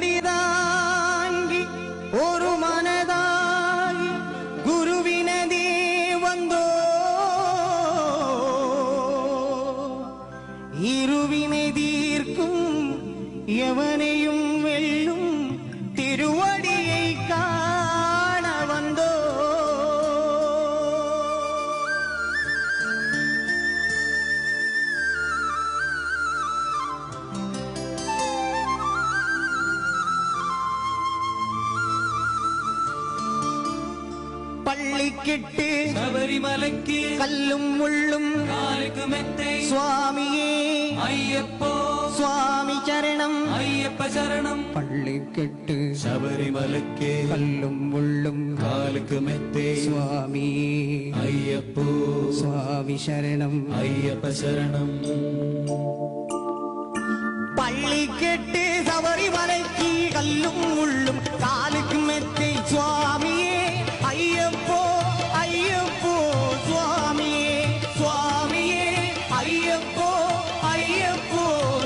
തിരുമുടിതാങ്കി ഒരു മനതായി ഗുരുവിനതേ വന്നോ ഇരുവിനെ തീർക്കും യവനെയും വെല്ലും തിരുവടിயை காண வந்தோ പള്ളിക്കെട്ട് ശബരിമലയ്ക്ക് കല്ലും മുള്ളും കാലുക്ക് മെത്തേ സ്വാമിയേ അയ്യപ്പോ സ്വാമി ചരണം അയ്യപ്പ ശരണം പള്ളിക്കെട്ട് ശബരിമലയ്ക്ക് കല്ലും മുള്ളും കാലുക്ക് മെത്തേ സ്വാമിയേ അയ്യപ്പോ സ്വാമി ശരണം അയ്യപ്പ ശരണം പള്ളിക്കെട്ട് ശബരിമലയ്ക്ക് കല്ലും മുള്ളും കാലുക്ക് മെത്തേ സ്വാമിയേ അയ്യപ്പോ അയ്യപ്പോ സ്വാമിയേ സ്വാമിയേ അയ്യപ്പോ അയ്യപ്പോ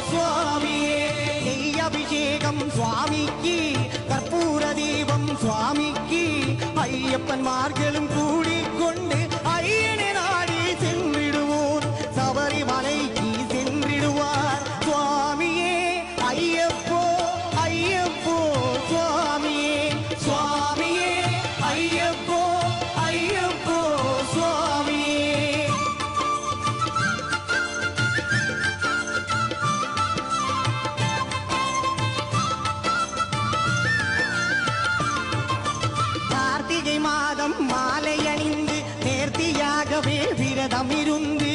സ്വാമിയേ നെയ്യഭിഷേകം സ്വാമിക്ക് കർപ്പൂര ദീപം സ്വാമിക്ക് അയ്യപ്പന്മാർകളും കൂടിക്കൊണ്ട് അയ്യനെ നാടി ചെന്നിടുവോർ ശബരിമലയ്ക്ക് ചെന്നിടുവാർ സ്വാമിയേ അയ്യപ്പോ അയ്യപ്പോ സ്വാമിയേ സ്വാമിയേ അയ്യപ്പോ അയ്യപ്പോ സ്വാമിയേ கார்த்திகை மாதம் மாலையணிந்து நேர்த்தியாகவே விரதம் இருந்து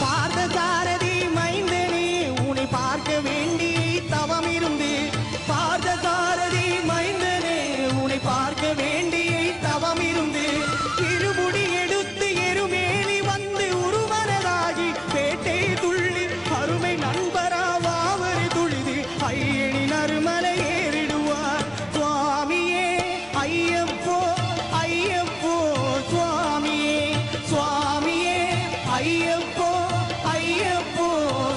பார்த்தசாரதி மைந்தனே உன்னை பார்க்க வேண்டி தவம் இருந்து பார்த்தசாரதி மைந்தனே உன்னை பார்க்க வேண்டி தவம் இருந்து இருமுடி எடுத்து எருமேலி வந்து உருவனதாகி பேட்டை துள்ளி அருமை நண்பராவாவரு துளிது ஐயனின் அருமலை ஏறிடுவார் சுவாமியே ஐயப்போ ஐயப்போ சுவாமியே சுவாமியே ஐயப்போ ஐயப்போ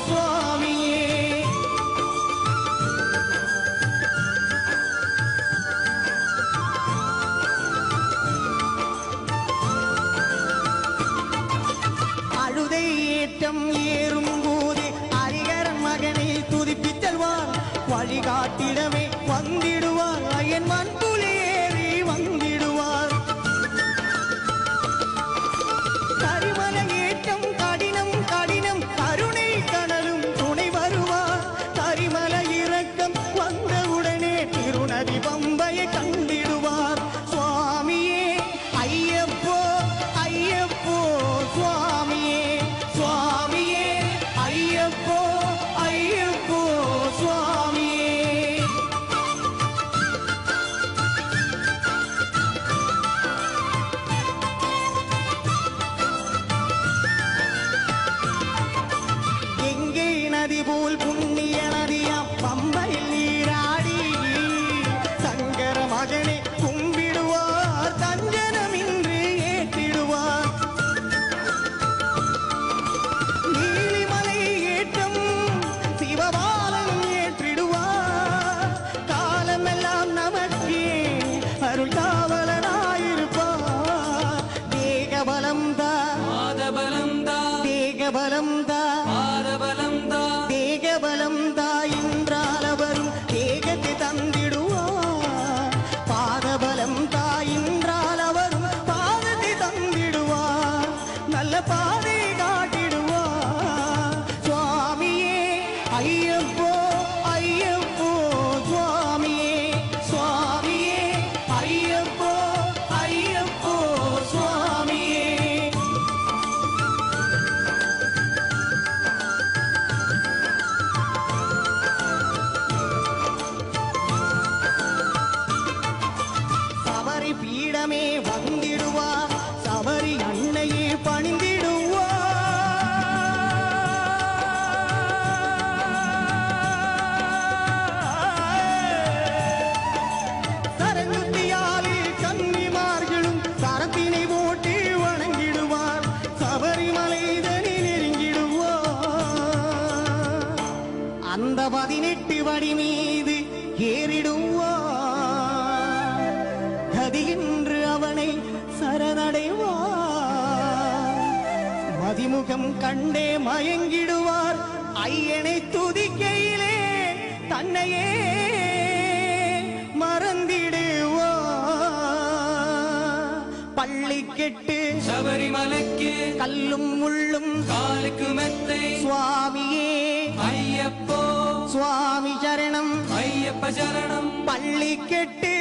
சுவாமியே அழுதை ஏற்றம் ஏறும் போது ஹரிகரன் மகனை துதிப்பிச் செல்வார் வழிகாட்டிடவே வந்திடுவார் அயன் மண்புலி ஏறி வந்திடுவார் கரிமல ஏற்றம் கடினம் கடினம் கருணை கடலும் துணை வருவார் கரிமல இறக்கம் வந்தவுடனே திருநதி பம்பையை கண்டிடுவார் சுவாமியே ஐயப்போ ஐயப்போ சுவாமியே சுவாமியே ஐயப்போ ஐயப்போ சுவாமியே எங்கே நதி போல் புண்ணிய நதியா பம்பையில் நீராடி சங்கர மகனை கும்பிடுவார் தஞ்சனமின்றி ஏற்றிடுவார் நீலிமலை ஏற்றம் சிவபாலன் ஏற்றிடுவார் காலமெல்லாம் நமக்கே அருள் காவலனாயிருப்பார் தேகபலம் தான் பாதபலம் தா தேகபலம் தான் பாதபலம் தா தேகபலம் அந்த 18 படி மீது ஏறிடுவார் கதியின்று அவனை சரணடைவார் மதிமுகம் கண்டே மயங்கிடுவார் ஐயனை துதிக்கையிலே தன்னையே மறந்திடுவார் பள்ளி கெட்டு ശബരിമലയ്ക്ക് கல்லும் முள்ளும் കാലുക്ക് മെത്തേ சுவாமியே അയ്യപ്പോ சுவாமி சரணம் അയ്യപ്പ ശരണം பள்ளி கெட்டு